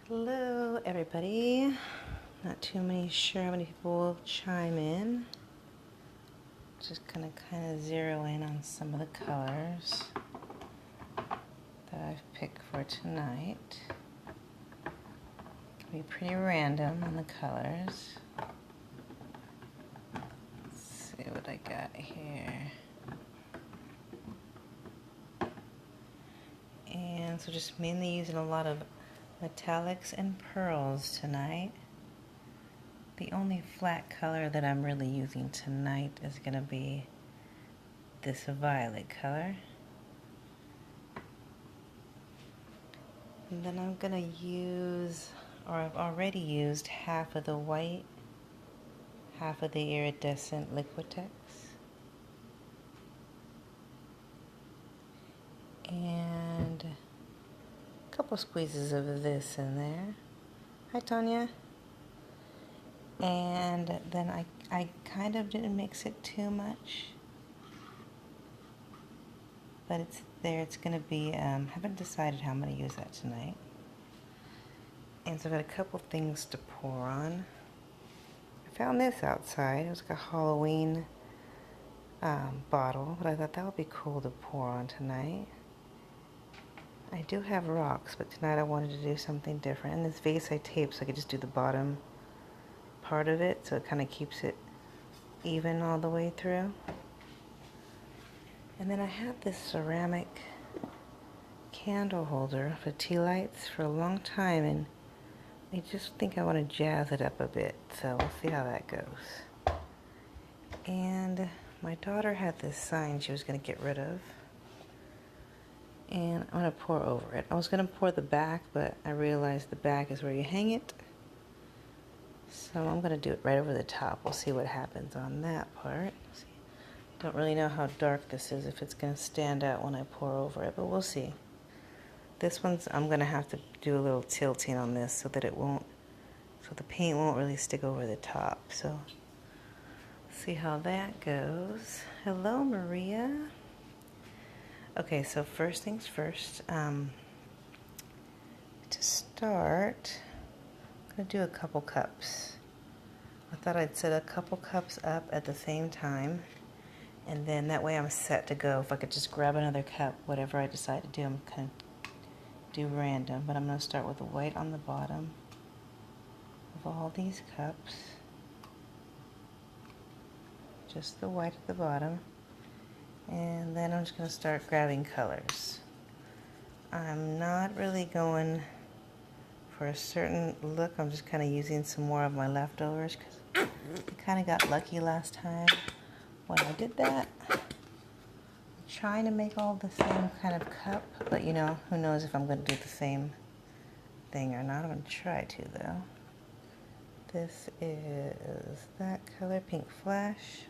Hello everybody. Not too sure how many people will chime in. Just gonna kind of zero in on some of the colors that I've picked for tonight. It'll be pretty random on the colors. Let's see what I got here. And so just mainly using a lot of metallics and pearls tonight. The only flat color that I'm really using tonight is going to be this violet color. And then I'm going to use, or I've already used, half of the white, half of the iridescent Liquitex. And a couple squeezes of this in there. Hi, Tanya. And then I kind of didn't mix it too much, but it's there. It's going to be, haven't decided how I'm going to use that tonight. And so I've got a couple things to pour on. I found this outside. It was like a Halloween bottle, but I thought that would be cool to pour on tonight. I do have rocks, but tonight I wanted to do something different. And this vase I taped so I could just do the bottom part of it, so it kind of keeps it even all the way through. And then I had this ceramic candle holder for tea lights for a long time, and I just think I want to jazz it up a bit, so we'll see how that goes. And my daughter had this sign she was going to get rid of, and I'm going to pour over it. I was going to pour the back, but I realized the back is where you hang it. So I'm going to do it right over the top. We'll see what happens on that part. Don't really know how dark this is, if it's going to stand out when I pour over it, but we'll see. This one's, I'm going to have to do a little tilting on this so that it won't, so the paint won't really stick over the top. So see how that goes. Hello, Maria. Okay, so first things first. To start, I'm going to do a couple cups. I thought I'd set a couple cups up at the same time, and then that way I'm set to go. If I could just grab another cup, whatever I decide to do, I'm going to do random, but I'm going to start with the white on the bottom of all these cups. Just the white at the bottom. And then I'm just going to start grabbing colors. I'm not really going for a certain look. I'm just kind of using some more of my leftovers because I kind of got lucky last time when I did that. I'm trying to make all the same kind of cup, but you know, who knows if I'm going to do the same thing or not. I'm going to try to, though. This is that color, Pink Flash.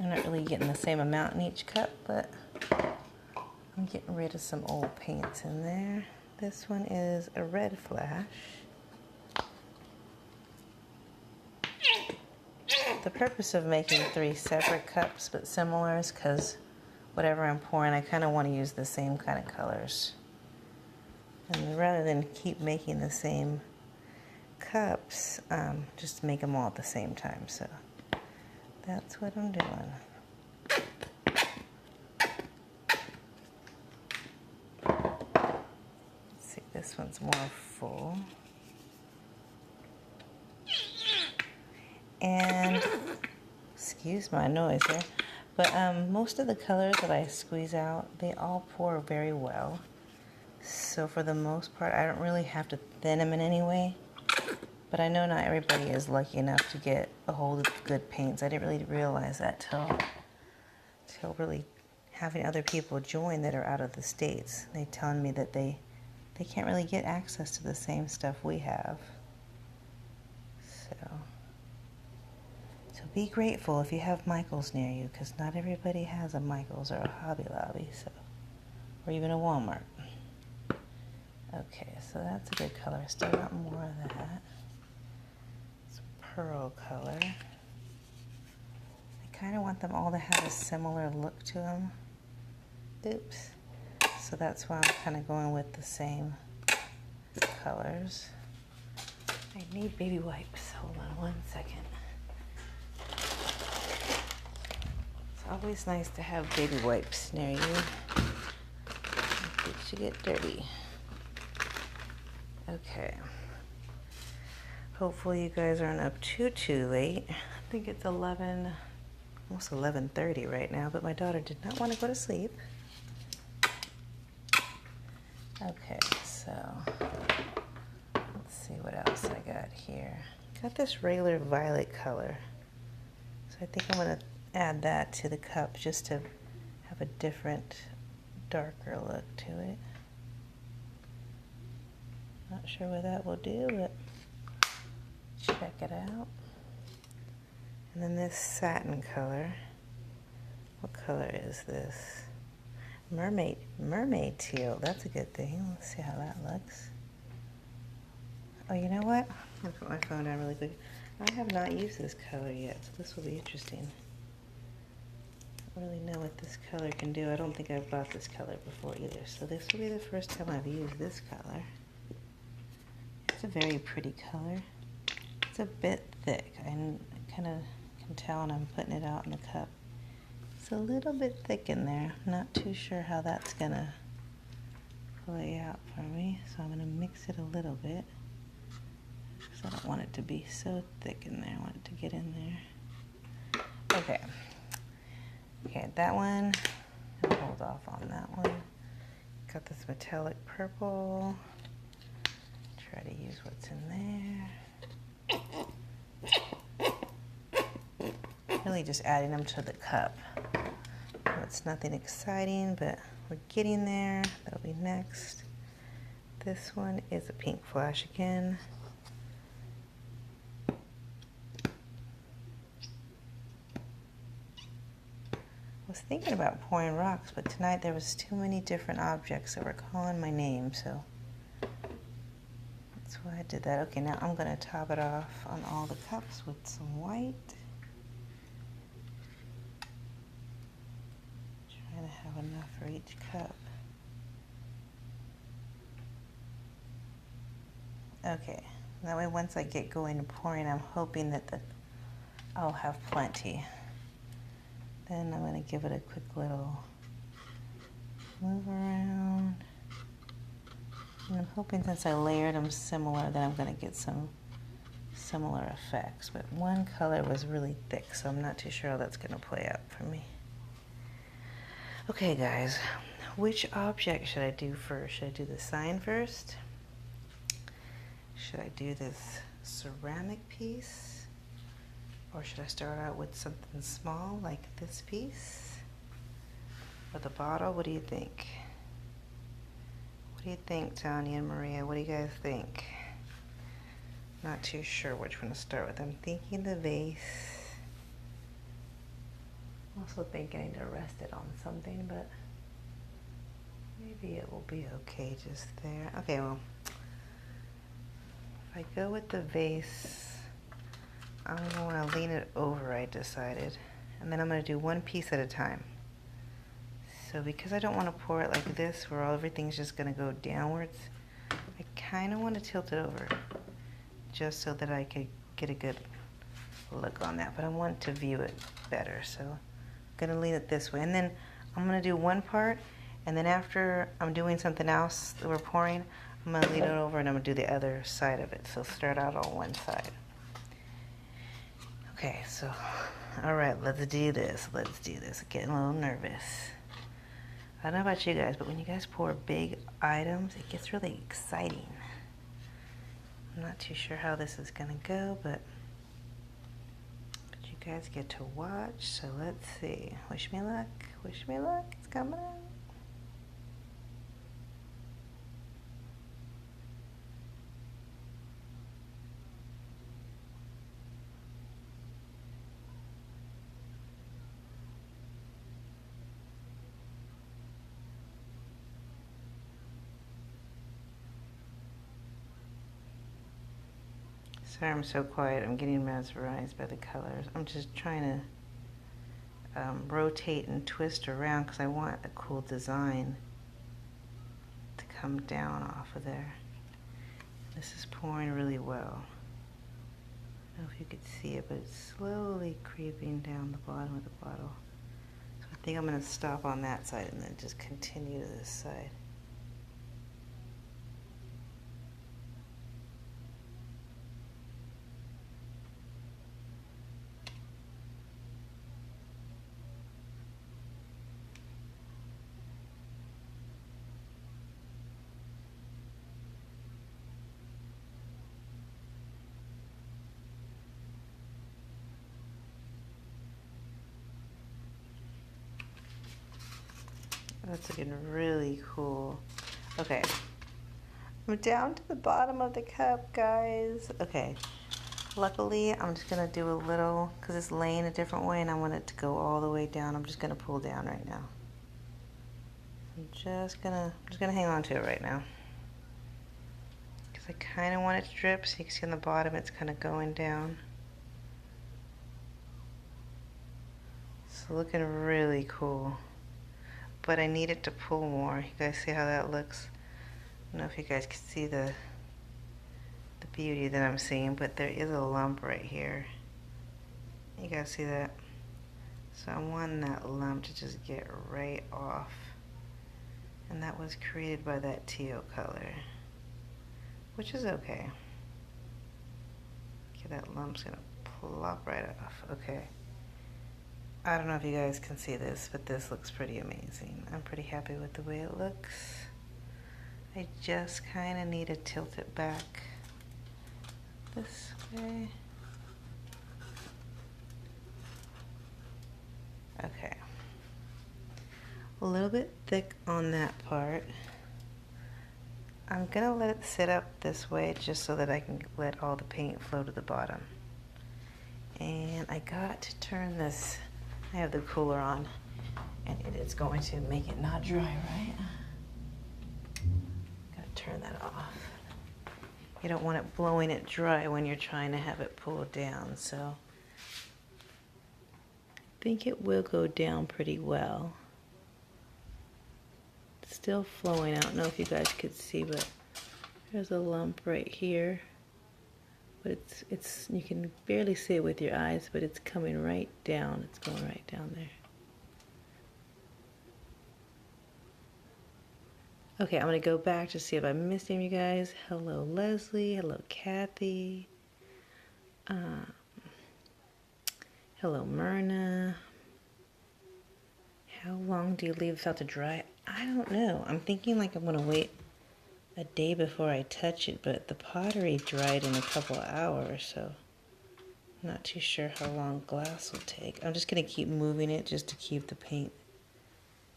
I'm not really getting the same amount in each cup, but I'm getting rid of some old paints in there. This one is a Red Flash. The purpose of making 3 separate cups but similar is because whatever I'm pouring, I kind of want to use the same kind of colors. And rather than keep making the same cups, just make them all at the same time. So that's what I'm doing. Let's see, this one's more full. And, excuse my noise here, but most of the colors that I squeeze out, they all pour very well. So for the most part, I don't really have to thin them in any way. But I know not everybody is lucky enough to get a hold of good paints. I didn't really realize that till really having other people join that are out of the States. They telling me that they can't really get access to the same stuff we have. So be grateful if you have Michaels near you, because not everybody has a Michaels or a Hobby Lobby, so, or even a Walmart. Okay, so that's a good color. Still got more of that. Pearl color. I kind of want them all to have a similar look to them. Oops. So that's why I'm kind of going with the same colors. I need baby wipes. Hold on one second. It's always nice to have baby wipes near you in case you get dirty. Okay. Hopefully you guys aren't up too late. I think it's 11, almost 11:30 right now, but my daughter did not want to go to sleep. Okay, so let's see what else I got here. Got this regular violet color. So I think I'm going to add that to the cup just to have a different, darker look to it. Not sure what that will do, but check it out. And then this satin color. What color is this? Mermaid teal. That's a good thing. Let's see how that looks. Oh, you know what? I'm going to put my phone down really quick. I have not used this color yet, so this will be interesting. I don't really know what this color can do. I don't think I've bought this color before either, so this will be the first time I've used this color. It's a very pretty color. It's a bit thick. I kind of can tell when I'm putting it out in the cup. It's a little bit thick in there. I'm not too sure how that's going to play out for me, so I'm going to mix it a little bit. Because I don't want it to be so thick in there. I want it to get in there. Okay. Okay, that one, I'll hold off on that one. Got this metallic purple. Try to use what's in there. Really just adding them to the cup. It's nothing exciting, but we're getting there. That'll be next. This one is a pink flash again. I was thinking about pouring rocks, but tonight there was too many different objects that were calling my name, so that's why I did that. Okay, now I'm going to top it off on all the cups with some white. Trying to have enough for each cup. Okay, that way once I get going to pouring, I'm hoping that I'll have plenty. Then I'm going to give it a quick little move around. And I'm hoping since I layered them similar that I'm going to get some similar effects. But one color was really thick, so I'm not too sure how that's going to play out for me. Okay, guys, which object should I do first? Should I do the sign first? Should I do this ceramic piece? Or should I start out with something small like this piece? Or the bottle? What do you think? What do you think, Tanya and Maria? What do you guys think? Not too sure which one to start with. I'm thinking the vase. I'm also thinking I need to rest it on something, but maybe it will be okay just there. Okay, well, if I go with the vase, I'm going to want to lean it over, I decided. And then I'm going to do one piece at a time. So because I don't want to pour it like this, where everything's just going to go downwards, I kind of want to tilt it over, just so that I could get a good look on that. But I want to view it better, so I'm going to lean it this way. And then I'm going to do one part, and then after I'm doing something else that we're pouring, I'm going to lean it over and I'm going to do the other side of it. So start out on one side. Okay, so, all right, let's do this. Let's do this. Getting a little nervous. I don't know about you guys, but when you guys pour big items, it gets really exciting. I'm not too sure how this is going to go, but you guys get to watch, so let's see. Wish me luck. Wish me luck. It's coming out. Sorry I'm so quiet. I'm getting mesmerized by the colors. I'm just trying to rotate and twist around because I want a cool design come down off of there. This is pouring really well. I don't know if you could see it, but it's slowly creeping down the bottom of the bottle. So I think I'm going to stop on that side and then just continue to this side. That's looking really cool. Okay, I'm down to the bottom of the cup, guys. Okay, luckily I'm just gonna do a little, because it's laying a different way and I want it to go all the way down. I'm just gonna pull down right now. I'm just gonna hang on to it right now, because I kind of want it to drip. So you can see on the bottom it's kind of going down. It's looking really cool. But I need it to pull more. You guys see how that looks? I don't know if you guys can see the beauty that I'm seeing, but there is a lump right here. You guys see that? So I want that lump to just get right off. And that was created by that teal color, which is okay. Okay, that lump's gonna plop right off. Okay. I don't know if you guys can see this, but this looks pretty amazing. I'm pretty happy with the way it looks. I just kind of need to tilt it back this way. Okay. A little bit thick on that part. I'm gonna let it sit up this way just so that I can let all the paint flow to the bottom. And I got to turn this. I have the cooler on, and it is going to make it not dry, right? Gotta turn that off. You don't want it blowing it dry when you're trying to have it pull down, so I think it will go down pretty well. It's still flowing. I don't know if you guys could see, but there's a lump right here. But it's you can barely see it with your eyes, but it's coming right down. It's going right down there. Okay, I'm gonna go back to see if I missed any of you guys. Hello, Leslie. Hello, Kathy. Hello, Myrna. How long do you leave this out to dry? I don't know. I'm thinking like I'm gonna wait a day before I touch it, but the pottery dried in a couple of hours, so I'm not too sure how long glass will take. I'm just gonna keep moving it just to keep the paint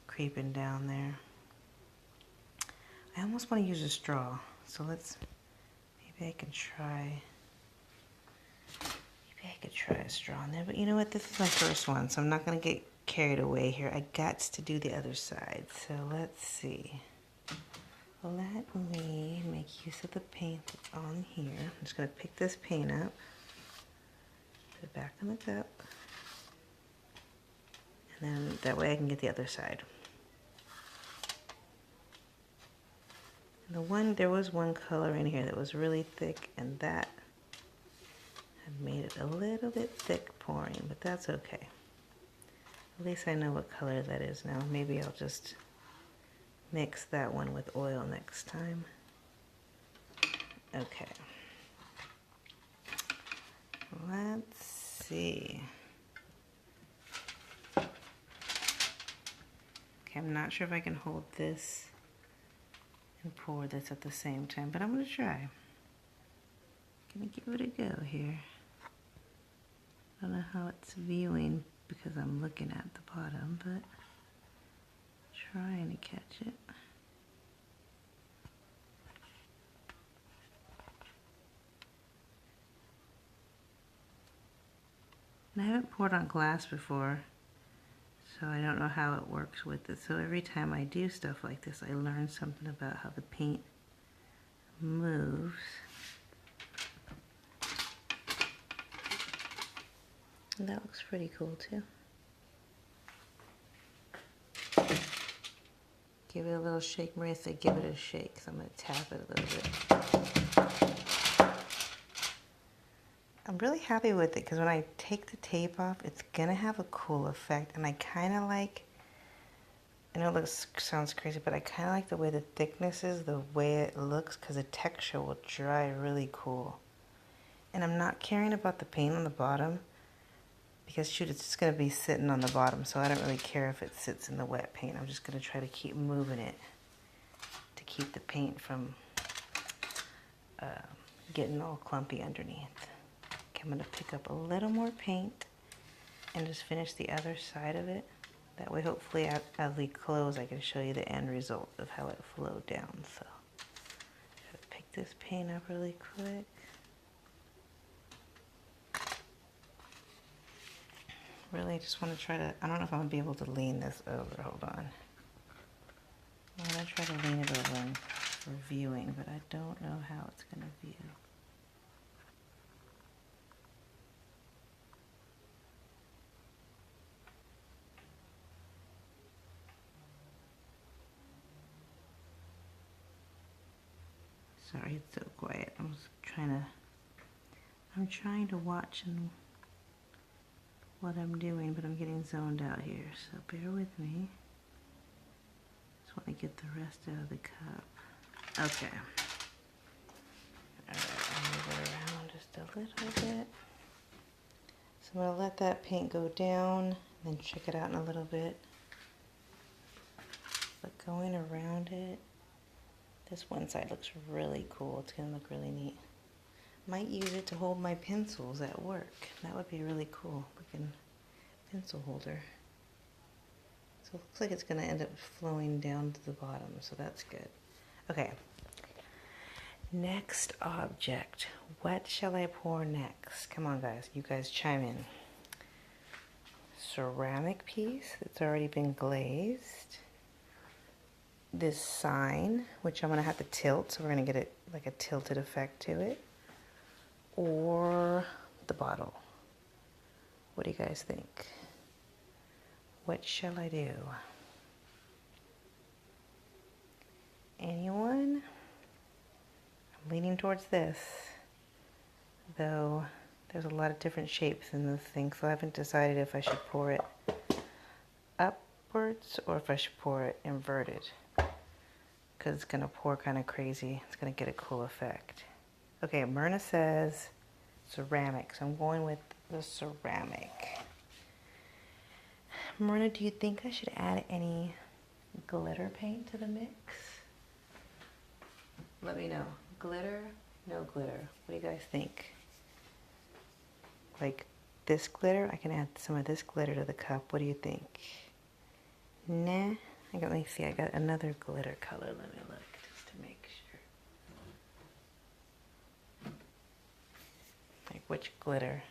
creeping down there. I almost want to use a straw, so maybe I could try a straw in there, but you know what, this is my first one, so I'm not gonna get carried away here. I got to do the other side, so let's see. Let me make use of the paint that's on here. I'm just going to pick this paint up, put it back in the cup, and then that way I can get the other side. There was one color in here that was really thick, and that had made it a little bit thick pouring, but that's okay. At least I know what color that is now. Maybe I'll just mix that one with oil next time. Okay. Let's see. Okay, I'm not sure if I can hold this and pour this at the same time, but I'm gonna try. Gonna give it a go here. I don't know how it's viewing because I'm looking at the bottom, but trying to catch it. And I haven't poured on glass before, so I don't know how it works with it. So every time I do stuff like this, I learn something about how the paint moves. And that looks pretty cool too. Give it a little shake. Maria said give it a shake, so I'm going to tap it a little bit. I'm really happy with it because when I take the tape off, it's going to have a cool effect. And I kind of like, I know it sounds crazy, but I kind of like the way the thickness is, the way it looks, because the texture will dry really cool. And I'm not caring about the paint on the bottom because shoot, it's just going to be sitting on the bottom, so I don't really care if it sits in the wet paint. I'm just going to try to keep moving it to keep the paint from getting all clumpy underneath. Okay, I'm going to pick up a little more paint and just finish the other side of it. That way, hopefully, as we close, I can show you the end result of how it flowed down. So, I'm gonna pick this paint up really quick. Really, just want to try to, I don't know if I'm going to be able to lean this over. Hold on. I'm going to try to lean it over for viewing, but I don't know how it's going to view. Sorry, it's so quiet. I'm trying to watch and what I'm doing, but I'm getting zoned out here, so bear with me. Just want to get the rest out of the cup. Okay. Alright, I'll move it around just a little bit. So I'm going to let that paint go down, and then check it out in a little bit. But going around it, this one side looks really cool. It's going to look really neat. Might use it to hold my pencils at work. That would be really cool looking pencil holder. So it looks like it's going to end up flowing down to the bottom, so that's good. Okay. Next object. What shall I pour next? Come on, guys. You guys chime in. Ceramic piece that's already been glazed. This sign, which I'm going to have to tilt, so we're going to get it like a tilted effect to it. Or the bottle. What do you guys think? What shall I do? Anyone? I'm leaning towards this, though there's a lot of different shapes in this thing, so I haven't decided if I should pour it upwards or if I should pour it inverted, because it's going to pour kind of crazy. It's going to get a cool effect. Okay, Myrna says ceramic, so I'm going with the ceramic. Myrna, do you think I should add any glitter paint to the mix? Let me know. Glitter? No glitter. What do you guys think? Like this glitter? I can add some of this glitter to the cup. What do you think? Nah. Let me see. I got another glitter color. Let me look just to make sure. Like which glitter?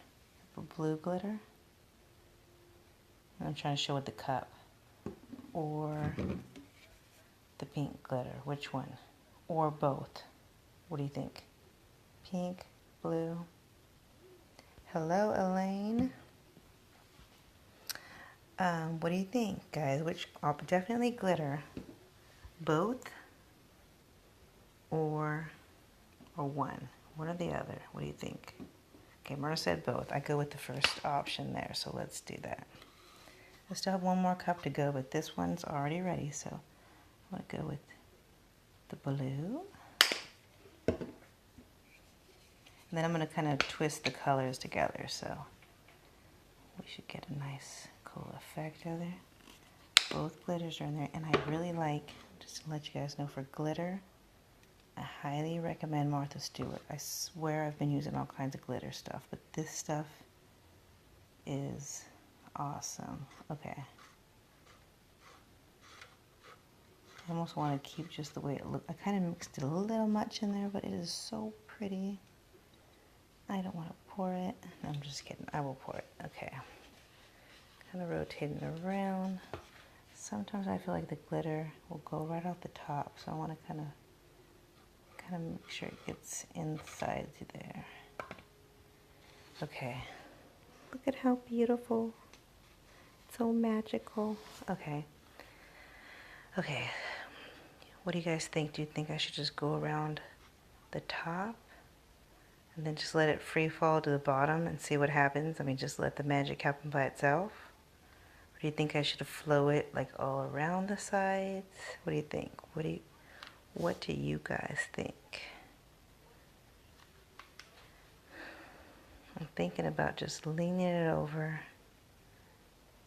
Blue glitter? I'm trying to show with the cup. Or the pink glitter. Which one? Or both. What do you think? Pink, blue. Hello, Elaine. What do you think, guys? Which? Definitely glitter. Both? Or one? One or the other? What do you think? Okay, Myrna said both. I go with the first option there, so let's do that. I still have one more cup to go, but this one's already ready, so I'm going to go with the blue. And then I'm going to kind of twist the colors together, so we should get a nice, cool effect out there. Both glitters are in there, and I really like, just to let you guys know, for glitter, I highly recommend Martha Stewart. I swear I've been using all kinds of glitter stuff, but this stuff is awesome. Okay. I almost want to keep just the way it looks. I kind of mixed it a little much in there, but it is so pretty. I don't want to pour it. I'm just kidding. I will pour it. Okay. Kind of rotating it around. Sometimes I feel like the glitter will go right off the top, so I want to kind of make sure it gets inside there. Okay. Look at how beautiful. It's so magical. Okay. Okay. What do you guys think? Do you think I should just go around the top and then just let it free fall to the bottom and see what happens? I mean, just let the magic happen by itself? Or do you think I should flow it like all around the sides? What do you think? What do you guys think? I'm thinking about just leaning it over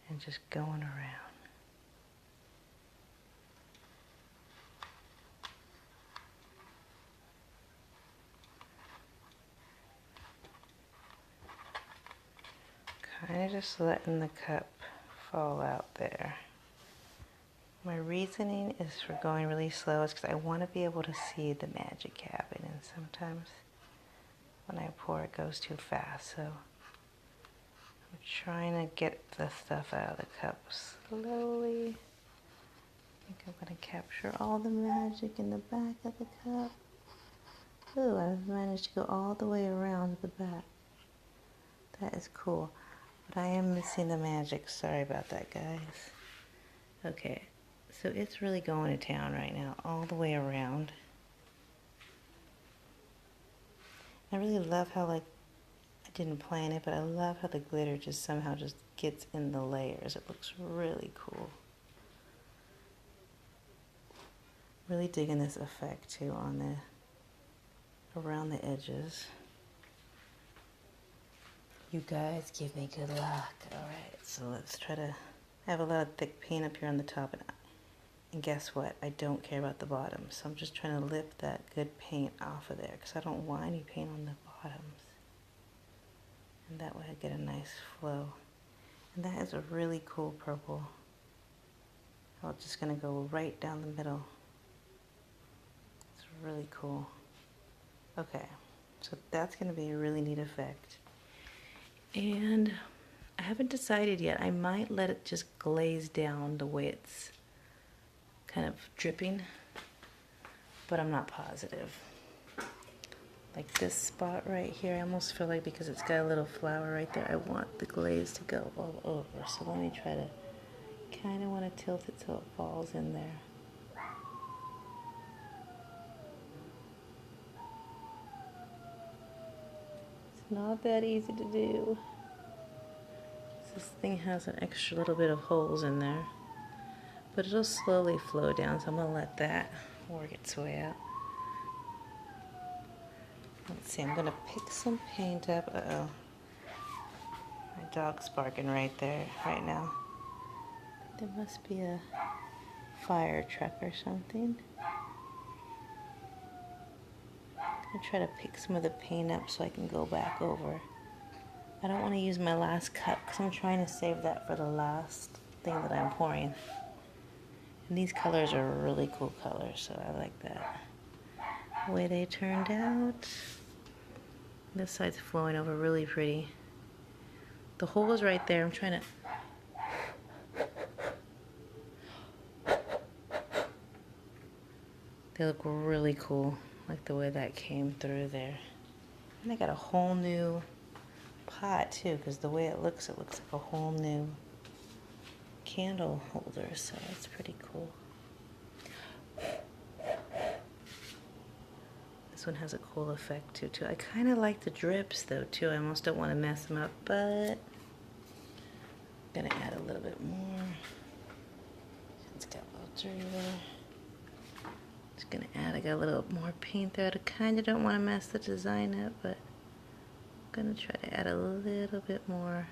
and just going around. Kind of just letting the cup fall out there. My reasoning is for going really slow is because I want to be able to see the magic happen, and sometimes when I pour it goes too fast, so I'm trying to get the stuff out of the cup slowly. I think I'm going to capture all the magic in the back of the cup. Ooh, I've managed to go all the way around the back. That is cool. But I am missing the magic. Sorry about that, guys. Okay, so it's really going to town right now, all the way around. I really love how, like, I didn't plan it, but I love how the glitter just somehow just gets in the layers. It looks really cool. Really digging this effect too on the around the edges. You guys give me good luck. Alright, so let's try to have a lot of thick paint up here on the top, and guess what? I don't care about the bottom, so I'm just trying to lift that good paint off of there because I don't want any paint on the bottoms. And that way I get a nice flow. And that is a really cool purple. I'm just going to go right down the middle. It's really cool. Okay, so that's going to be a really neat effect. And I haven't decided yet. I might let it just glaze down the way it's kind of dripping, but I'm not positive. Like this spot right here, I almost feel like because it's got a little flower right there, I want the glaze to go all over. So let me try to, kind of want to tilt it so it falls in there. It's not that easy to do. This thing has an extra little bit of holes in there, but it'll slowly flow down, so I'm going to let that work its way out. Let's see, I'm going to pick some paint up. Uh-oh. My dog's barking right there, right now. There must be a fire truck or something. I'm going to try to pick some of the paint up so I can go back over. I don't want to use my last cup because I'm trying to save that for the last thing that I'm pouring. And these colors are really cool colors, so I like that. The way they turned out. This side's flowing over really pretty. The hole is right there. I'm trying to... They look really cool, like the way that came through there. And I got a whole new pot too, because the way it looks like a whole new candle holder, so that's pretty cool. This one has a cool effect too. I kind of like the drips though too. I almost don't want to mess them up, but I'm gonna add a little bit more. It's got a little dirty there. Just gonna add, I got a little more paint there. I kind of don't want to mess the design up, but I'm gonna try to add a little bit more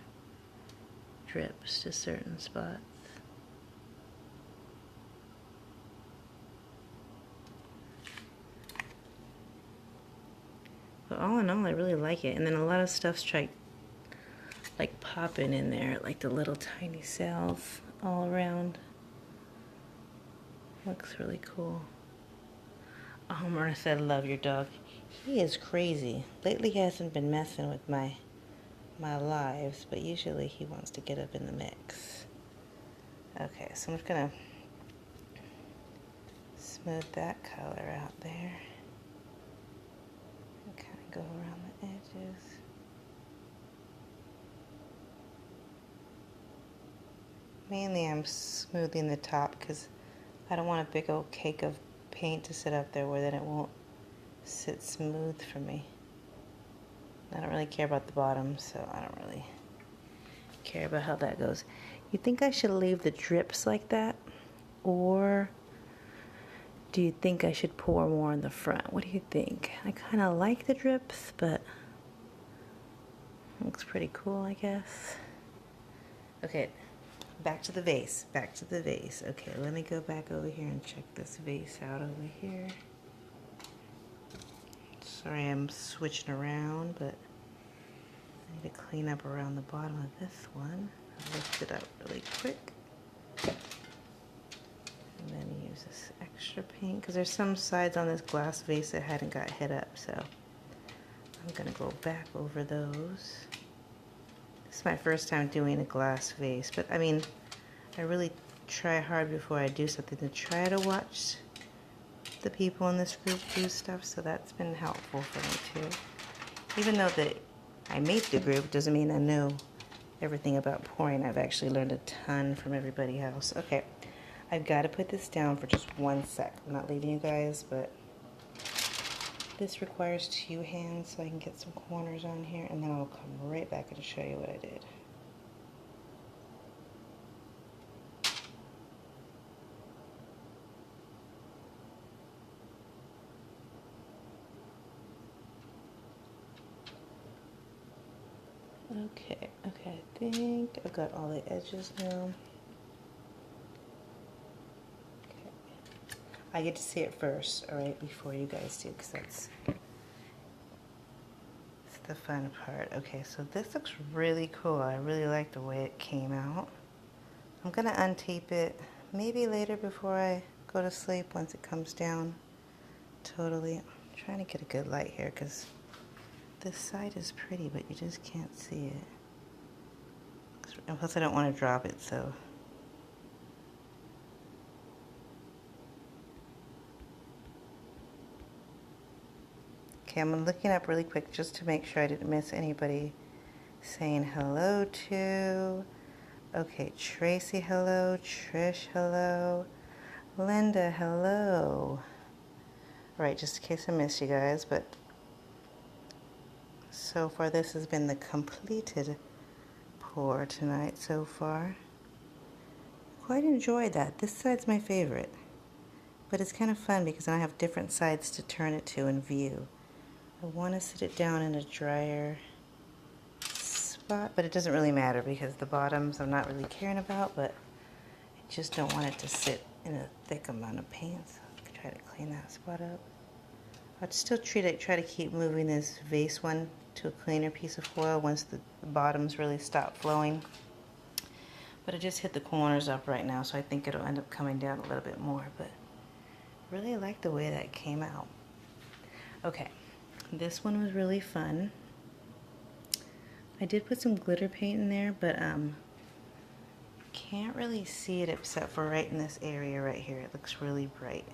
drips to certain spots. But all in all, I really like it. And then a lot of stuff's like popping in there, like the little tiny cells all around. Looks really cool. Oh, Marissa, I love your dog. He is crazy. Lately he hasn't been messing with my lives, but usually he wants to get up in the mix. Okay, so I'm just gonna smooth that color out there. And kind of go around the edges. Mainly I'm smoothing the top because I don't want a big old cake of paint to sit up there where then it won't sit smooth for me. I don't really care about the bottom, so I don't really care about how that goes. You think I should leave the drips like that? Or do you think I should pour more in the front? What do you think? I kind of like the drips, but it looks pretty cool, I guess. Okay, back to the vase, back to the vase. Okay, let me go back over here and check this vase out over here. Sorry, I'm switching around, but I need to clean up around the bottom of this one. I'll lift it up really quick. And then use this extra paint, because there's some sides on this glass vase that hadn't got hit up, so I'm gonna go back over those. This is my first time doing a glass vase, but I mean, I really try hard before I do something to try to watch the people in this group do stuff, so that's been helpful for me too. Even though that I made the group doesn't mean I know everything about pouring. I've actually learned a ton from everybody else. Okay, I've got to put this down for just 1 sec. I'm not leaving you guys, but this requires 2 hands, so I can get some corners on here, and then I'll come right back and show you what I did. Okay, I think I've got all the edges now. Okay. I get to see it first, alright, before you guys do, because that's the fun part. Okay, so this looks really cool. I really like the way it came out. I'm going to untape it maybe later before I go to sleep once it comes down totally. I'm trying to get a good light here because this side is pretty, but you just can't see it. And plus I don't want to drop it, so. Okay, I'm looking up really quick just to make sure I didn't miss anybody saying hello to. Okay, Tracy, hello. Trish, hello. Linda, hello. All right, just in case I missed you guys, but so far this has been the completed pour tonight so far. Quite enjoyed that. This side's my favorite, but it's kind of fun because I have different sides to turn it to and view. I want to sit it down in a drier spot, but it doesn't really matter because the bottoms I'm not really caring about, but I just don't want it to sit in a thick amount of paint, so I can try to clean that spot up. I'd still try to keep moving this vase one to a cleaner piece of foil once the bottoms really stop flowing. But I just hit the corners up right now, so I think it'll end up coming down a little bit more, but really like the way that came out. Okay, this one was really fun. I did put some glitter paint in there, but can't really see it except for right in this area right here. It looks really bright.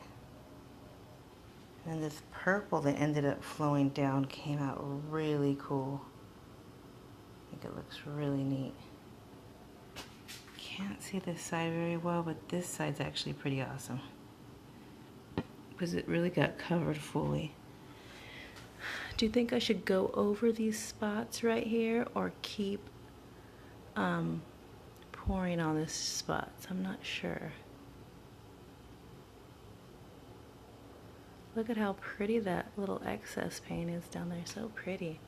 And this purple that ended up flowing down came out really cool. I think it looks really neat. Can't see this side very well, but this side's actually pretty awesome because it really got covered fully. Do you think I should go over these spots right here or keep pouring on these spots? I'm not sure. Look at how pretty that little excess paint is down there. So pretty.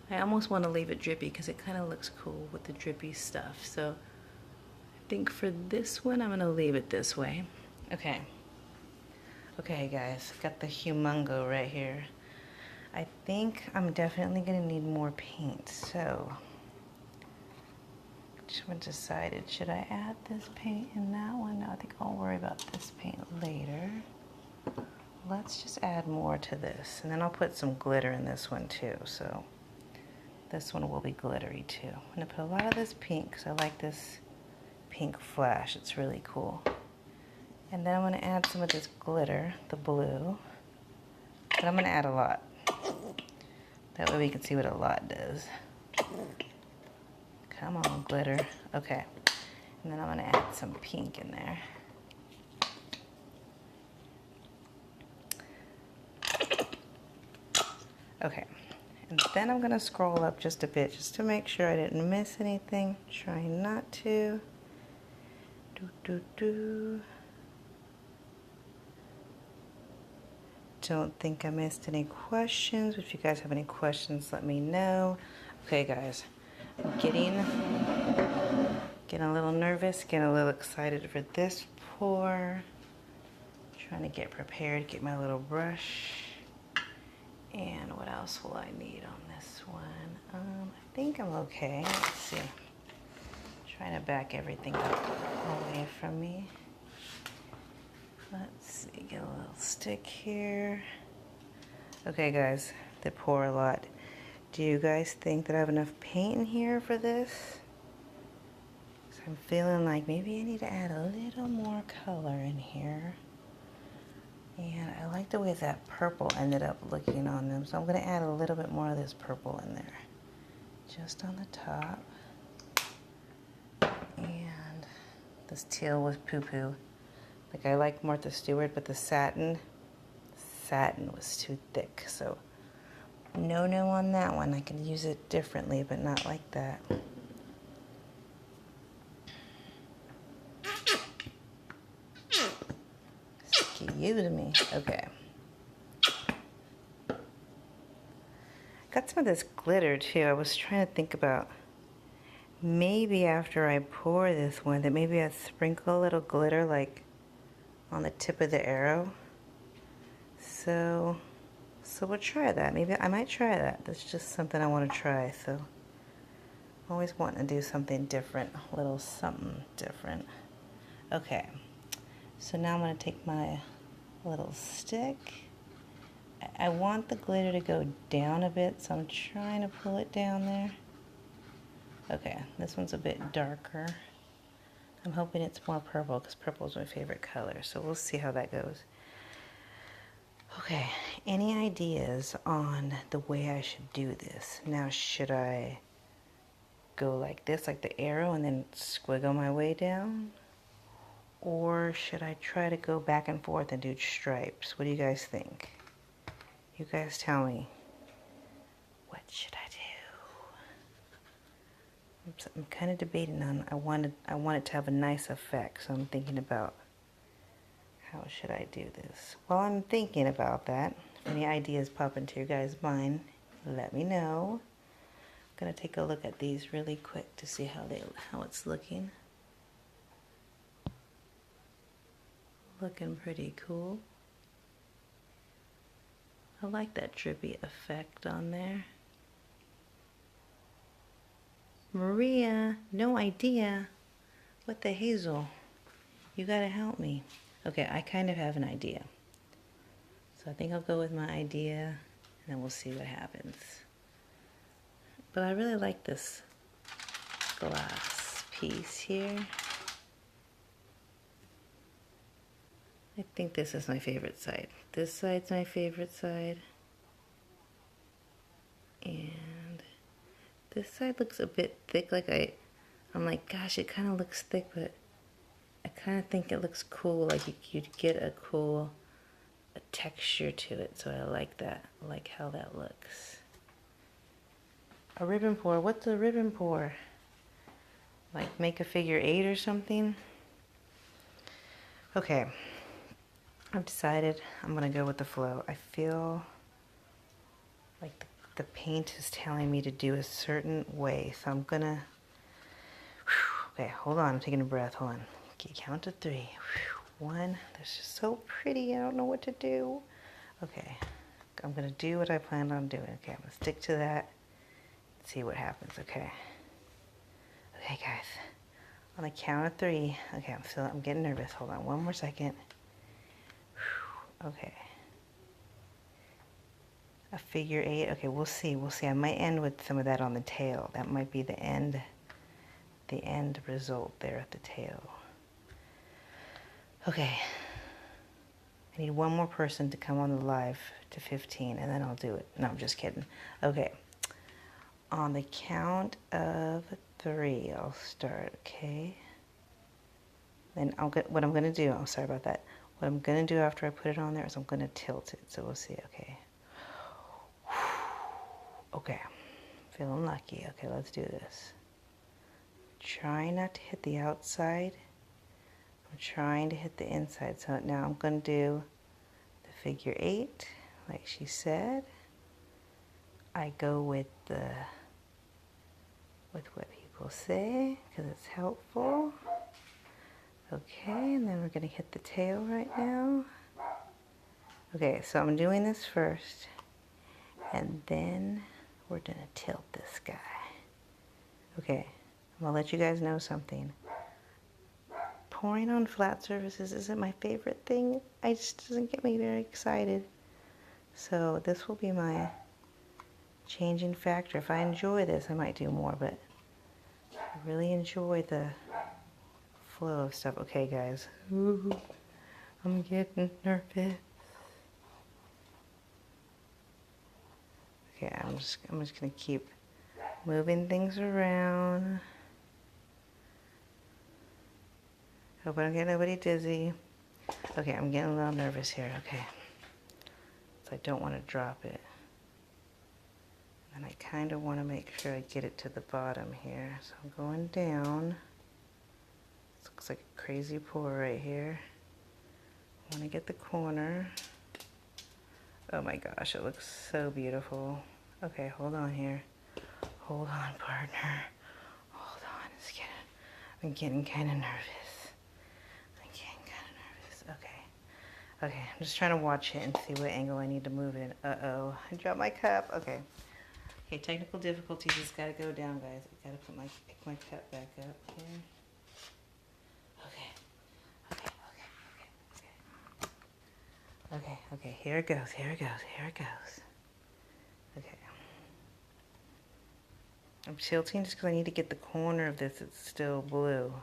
I almost want to leave it drippy because it kind of looks cool with the drippy stuff. So I think for this one, I'm going to leave it this way. Okay. Okay, guys. Got the humongo right here. I think I'm definitely going to need more paint. So I decided, should I add this paint in that one? No, I think I'll worry about this paint later. Let's just add more to this, and then I'll put some glitter in this one too, so this one will be glittery too. I'm going to put a lot of this pink because I like this pink flash. It's really cool. And then I'm going to add some of this glitter, the blue, but I'm going to add a lot. That way we can see what a lot does. Come on, glitter. Okay. And then I'm going to add some pink in there. Okay, and then I'm gonna scroll up just a bit just to make sure I didn't miss anything. Trying not to. Don't think I missed any questions. If you guys have any questions, let me know. Okay, guys, I'm getting a little nervous, getting a little excited for this pour. Trying to get prepared, get my little brush. And what else will I need on this one? I think I'm okay. Let's see. Trying to back everything up away from me. Let's see, get a little stick here. Okay, guys, they pour a lot. Do you guys think that I have enough paint in here for this? So I'm feeling like maybe I need to add a little more color in here. And I like the way that purple ended up looking on them, so I'm going to add a little bit more of this purple in there. Just on the top. And this teal was poo-poo. Like, I like Martha Stewart, but the satin was too thick, so no on that one. I can use it differently, but not like that. Excuse me. Okay. Got some of this glitter too. I was trying to think about maybe after I pour this one that maybe I'd sprinkle a little glitter like on the tip of the arrow. So we'll try that. Maybe I might try that. That's just something I want to try. So I'm always wanting to do something different, a little something different. Okay. So now I'm going to take my little stick. I want the glitter to go down a bit, so I'm trying to pull it down there. Okay, this one's a bit darker. I'm hoping it's more purple because purple is my favorite color, so we'll see how that goes. Okay, any ideas on the way I should do this? Now, should I go like this, like the arrow, and then squiggle my way down? Or should I try to go back and forth and do stripes? What do you guys think? You guys tell me. What should I do? I'm kind of debating on, I want it to have a nice effect, so I'm thinking about how should I do this. While I'm thinking about that, if any ideas pop into your guys' mind, let me know. I'm gonna take a look at these really quick to see how it's looking. Looking pretty cool. I like that drippy effect on there. Maria, no idea. What the hazel? You gotta help me. Okay, I kind of have an idea. So I think I'll go with my idea and then we'll see what happens. But I really like this glass piece here. I think this is my favorite side. This side's my favorite side. And this side looks a bit thick. Like I'm like, gosh, it kind of looks thick, but I kind of think it looks cool. Like you'd get a cool texture to it. So I like that. I like how that looks. A ribbon pour. What's a ribbon pour? Like make a figure 8 or something? Okay. I've decided I'm going to go with the flow. I feel like the paint is telling me to do a certain way. So I'm going to... Okay, hold on. I'm taking a breath. Hold on. Okay, count to 3. 1. That's just so pretty. I don't know what to do. Okay. I'm going to do what I planned on doing. Okay, I'm going to stick to that. See what happens, okay? Okay, guys. On the count of 3. Okay, I'm getting nervous. Hold on. One more second. Okay. A figure 8. Okay, we'll see. We'll see. I might end with some of that on the tail. That might be the end result there at the tail. Okay. I need one more person to come on the live to 15, and then I'll do it. No, I'm just kidding. Okay. On the count of 3, I'll start, okay? Then what I'm going to do, I'm sorry about that. What I'm going to do after I put it on there is I'm going to tilt it. So we'll see, okay. Okay, feeling lucky. Okay, let's do this. Try not to hit the outside. I'm trying to hit the inside. So now I'm going to do the figure 8, like she said. I go with what people say because it's helpful. Okay, and then we're going to hit the tail right now. Okay, so I'm doing this first, and then we're going to tilt this guy. Okay, I'm going to let you guys know something. Pouring on flat surfaces isn't my favorite thing. It just doesn't get me very excited. So this will be my changing factor. If I enjoy this, I might do more, but I really enjoy the flow of stuff. Okay, guys. Ooh, I'm getting nervous. Okay, I'm just gonna keep moving things around. Hope I don't get nobody dizzy. Okay, I'm getting a little nervous here. Okay, so I don't want to drop it, and I kind of want to make sure I get it to the bottom here. So I'm going down. This looks like a crazy pour right here. I want to get the corner. Oh my gosh, it looks so beautiful. Okay, hold on here. Hold on, partner. Hold on. I'm getting kind of nervous. Okay. Okay, I'm just trying to watch it and see what angle I need to move in. Uh-oh, I dropped my cup. Okay. Okay, technical difficulties. It's got to go down, guys. I got to pick my cup back up here. Okay, here it goes. Okay. I'm tilting just because I need to get the corner of this. It's still blue.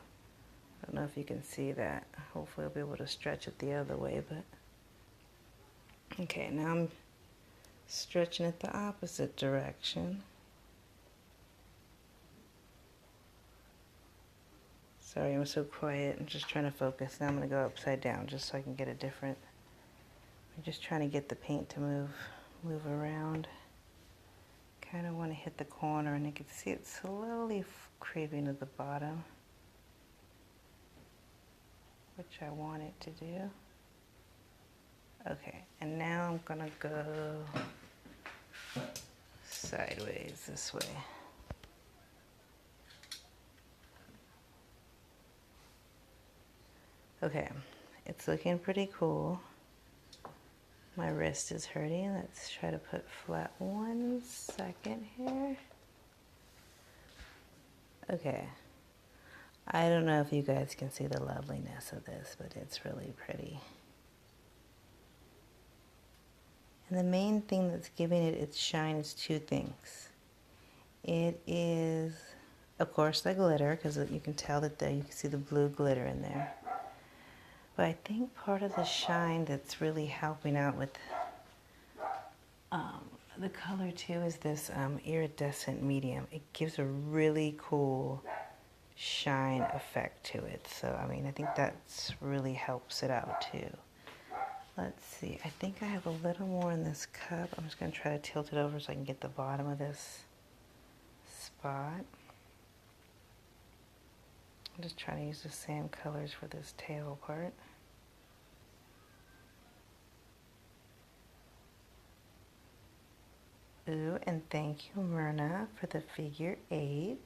I don't know if you can see that. Hopefully I'll be able to stretch it the other way, but... Okay, now I'm stretching it the opposite direction. Sorry, I'm so quiet. I'm just trying to focus. Now I'm going to go upside down just so I can get a different... I'm just trying to get the paint to move around. Kind of want to hit the corner, and you can see it slowly creeping to the bottom, which I want it to do. Okay, and now I'm going to go sideways this way. Okay, it's looking pretty cool. My wrist is hurting. Let's try to put flat 1 second here. Okay. I don't know if you guys can see the loveliness of this, but it's really pretty. And the main thing that's giving it its shine is 2 things. It is, of course, the glitter, because you can tell that there, you can see the blue glitter in there. But I think part of the shine that's really helping out with the color too is this iridescent medium. It gives a really cool shine effect to it. So, I mean, I think that's really helps it out too. Let's see. I think I have a little more in this cup. I'm just going to try to tilt it over so I can get the bottom of this spot. I'm just trying to use the same colors for this tail part. Ooh, and thank you, Myrna, for the figure 8s.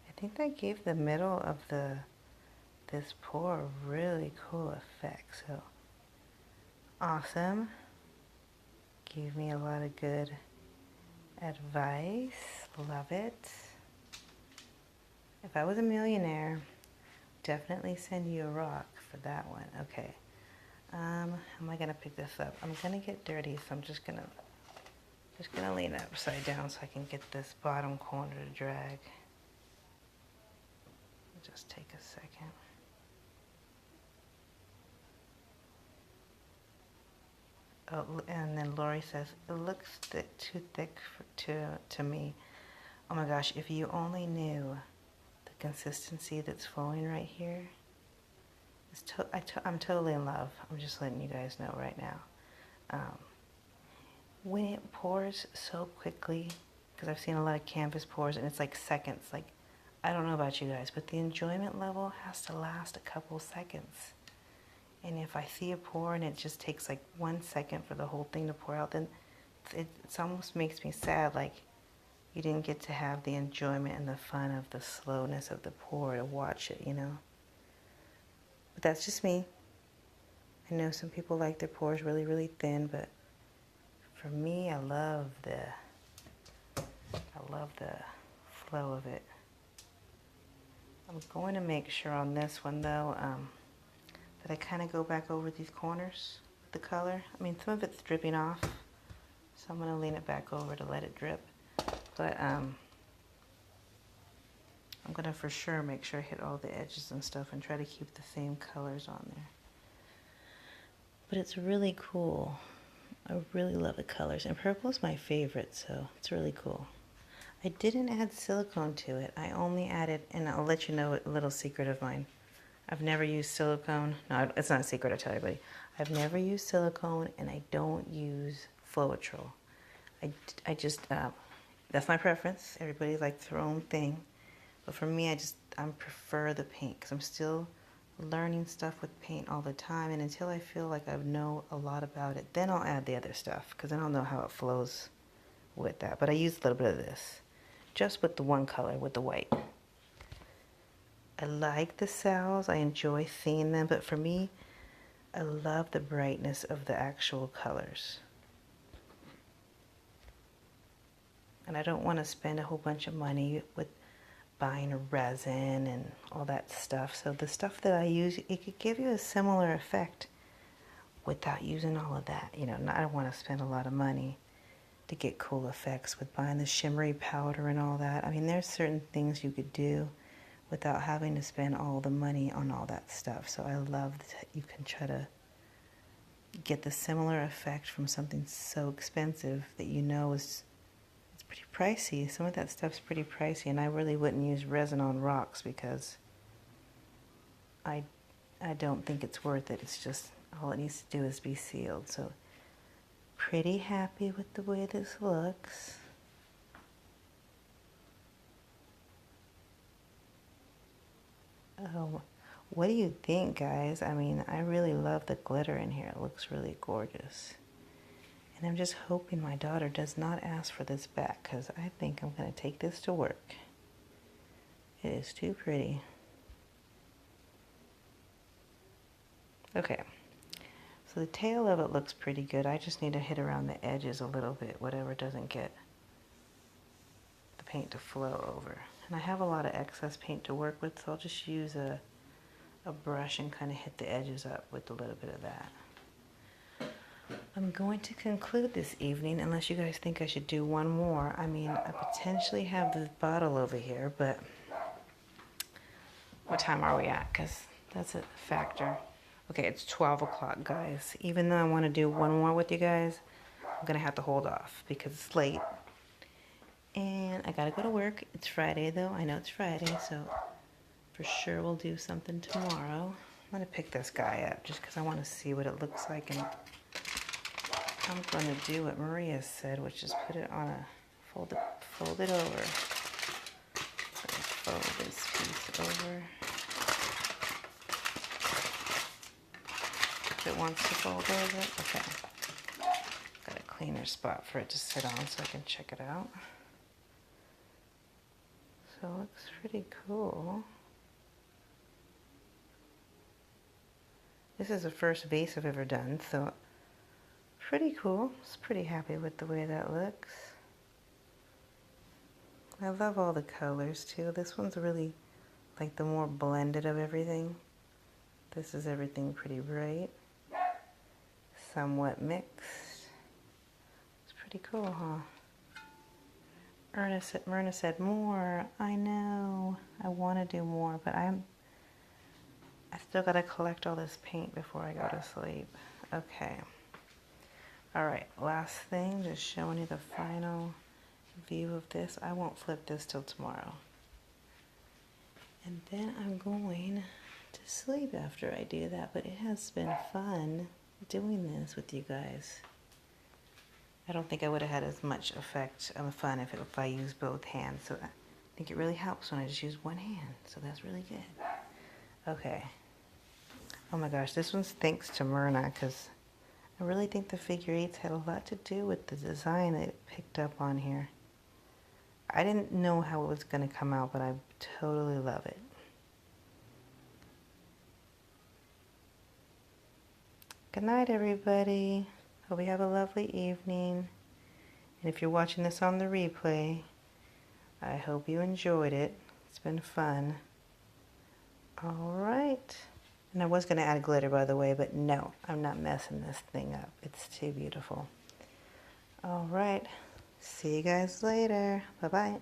I think that gave the middle of this pour a really cool effect. So awesome. Gave me a lot of good advice. Love it. If I was a millionaire, definitely send you a rock for that one. Okay. How am I gonna pick this up? I'm gonna get dirty, so I'm just gonna lean it upside down so I can get this bottom corner to drag. Just take a second. Oh, and then Lori says, it looks too thick to me. Oh my gosh, if you only knew the consistency that's flowing right here. I'm totally in love. I'm just letting you guys know right now. when it pours so quickly, because I've seen a lot of canvas pours and it's like seconds. Like, I don't know about you guys, but the enjoyment level has to last a couple seconds. And if I see a pour and it just takes like 1 second for the whole thing to pour out, then it almost makes me sad. Like, you didn't get to have the enjoyment and the fun of the slowness of the pour to watch it, you know? But that's just me. I know some people like their pours really, really thin, but for me, I love the flow of it. I'm going to make sure on this one though, that I kind of go back over these corners with the color. I mean, some of it's dripping off, so I'm going to lean it back over to let it drip. But I'm going to for sure make sure I hit all the edges and stuff and try to keep the same colors on there. But it's really cool. I really love the colors. And purple is my favorite, so it's really cool. I didn't add silicone to it. I only added, and I'll let you know a little secret of mine. I've never used silicone. No, it's not a secret, I tell everybody. I've never used silicone, and I don't use Floetrol. I just, that's my preference. Everybody likes their own thing. But for me, I prefer the paint, because I'm still learning stuff with paint all the time, and until I feel like I know a lot about it, then I'll add the other stuff, because then I'll know how it flows with that. But I use a little bit of this, just with the one color, with the white. I like the cells, I enjoy seeing them, but for me, I love the brightness of the actual colors. And I don't want to spend a whole bunch of money with buying a resin and all that stuff. So the stuff that I use, it could give you a similar effect without using all of that. You know, I don't want to spend a lot of money to get cool effects with buying the shimmery powder and all that. I mean, there's certain things you could do without having to spend all the money on all that stuff. So I love that you can try to get the similar effect from something so expensive that you know is pretty pricey. Some of that stuff's pretty pricey, and I really wouldn't use resin on rocks because I don't think it's worth it. It's just, all it needs to do is be sealed. So pretty happy with the way this looks. Oh, what do you think, guys? I mean, I really love the glitter in here. It looks really gorgeous. And I'm just hoping my daughter does not ask for this back, because I think I'm going to take this to work. It is too pretty. Okay, so the tail of it looks pretty good. I just need to hit around the edges a little bit, whatever doesn't get the paint to flow over. And I have a lot of excess paint to work with, so I'll just use a brush and kind of hit the edges up with a little bit of that. I'm going to conclude this evening, unless you guys think I should do one more. I mean, I potentially have this bottle over here, but what time are we at? Because that's a factor. Okay, it's 12 o'clock, guys. Even though I want to do one more with you guys, I'm going to have to hold off because it's late. And I got to go to work. It's Friday, though. I know it's Friday, so for sure we'll do something tomorrow. I'm going to pick this guy up just because I want to see what it looks like, and I'm going to do what Maria said, which is put it on a, fold it over. Fold this piece over. If it wants to fold over, okay. Got a cleaner spot for it to sit on so I can check it out. So it looks pretty cool. This is the first vase I've ever done, so pretty cool. I was pretty happy with the way that looks. I love all the colors too. This one's really like the more blended of everything. This is everything pretty bright, somewhat mixed. It's pretty cool, huh? Myrna said more. I know. I want to do more, but I still got to collect all this paint before I go to sleep. Okay. Alright, last thing, just showing you the final view of this. I won't flip this till tomorrow. And then I'm going to sleep after I do that, but it has been fun doing this with you guys. I don't think I would have had as much effect of fun if I used both hands. So I think it really helps when I just use one hand. So that's really good. Okay. Oh my gosh, this one's thanks to Myrna, because I really think the figure eights had a lot to do with the design that it picked up on here. I didn't know how it was going to come out, but I totally love it. Good night, everybody. Hope you have a lovely evening. And if you're watching this on the replay, I hope you enjoyed it. It's been fun. All right. And I was going to add glitter, by the way, but no, I'm not messing this thing up. It's too beautiful. All right. See you guys later. Bye-bye.